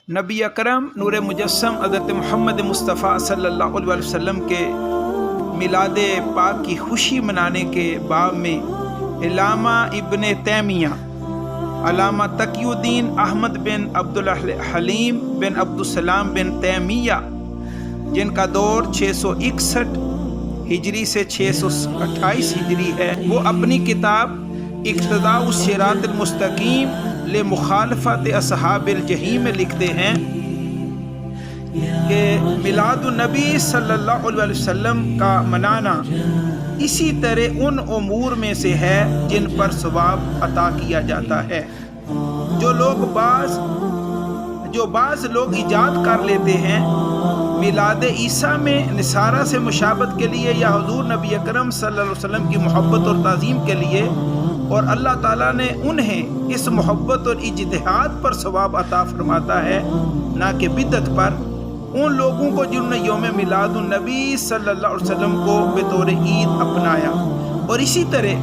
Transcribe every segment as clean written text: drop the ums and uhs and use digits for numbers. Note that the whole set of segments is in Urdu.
نبی اکرم نور مجسم حضرت محمد مصطفیٰ صلی اللہ علیہ وسلم کے میلاد پاک کی خوشی منانے کے باب میں علامہ ابن تیمیہ، علامہ تقی الدین احمد بن عبدالحلیم بن عبدالسلام بن تیمیہ، جن کا دور 661 ہجری سے 628 ہجری ہے، وہ اپنی کتاب اقتداء الصراط المستقیم لمخالفت اصحاب الجحیم میں لکھتے ہیں کہ میلاد النبی صلی اللہ علیہ وسلم کا منانا اسی طرح ان امور میں سے ہے جن پر ثواب عطا کیا جاتا ہے، جو بعض لوگ ایجاد کر لیتے ہیں میلاد عیسیٰ میں نصارہ سے مشابہت کے لیے یا حضور نبی اکرم صلی اللہ علیہ وسلم کی محبت اور تعظیم کے لیے، اور اللہ تعالیٰ نے انہیں اس محبت اور اجتہاد پر ثواب عطا فرماتا ہے، نہ کہ بدعت پر۔ ان لوگوں کو جنہوں نے یوم میلاد النبی صلی اللہ علیہ وسلم کو بطور عید اپنایا، اور اسی طرح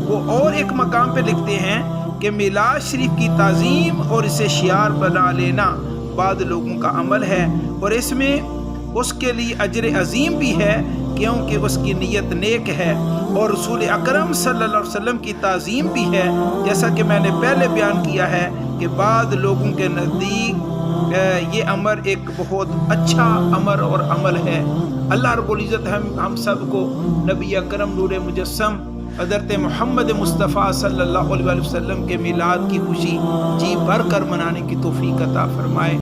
وہ اور ایک مقام پہ لکھتے ہیں کہ میلاد شریف کی تعظیم اور اسے شعار بنا لینا بعض لوگوں کا عمل ہے، اور اس میں اس کے لیے اجر عظیم بھی ہے کیونکہ اس کی نیت نیک ہے، اور رسول اکرم صلی اللہ علیہ وسلم کی تعظیم بھی ہے، جیسا کہ میں نے پہلے بیان کیا ہے کہ بعض لوگوں کے نزدیک یہ امر ایک بہت اچھا امر اور عمل ہے۔ اللہ رب العزت ہم سب کو نبی اکرم نور مجسم حضرت محمد مصطفیٰ صلی اللہ علیہ وسلم کے میلاد کی خوشی جی بھر کر منانے کی توفیق عطا فرمائے۔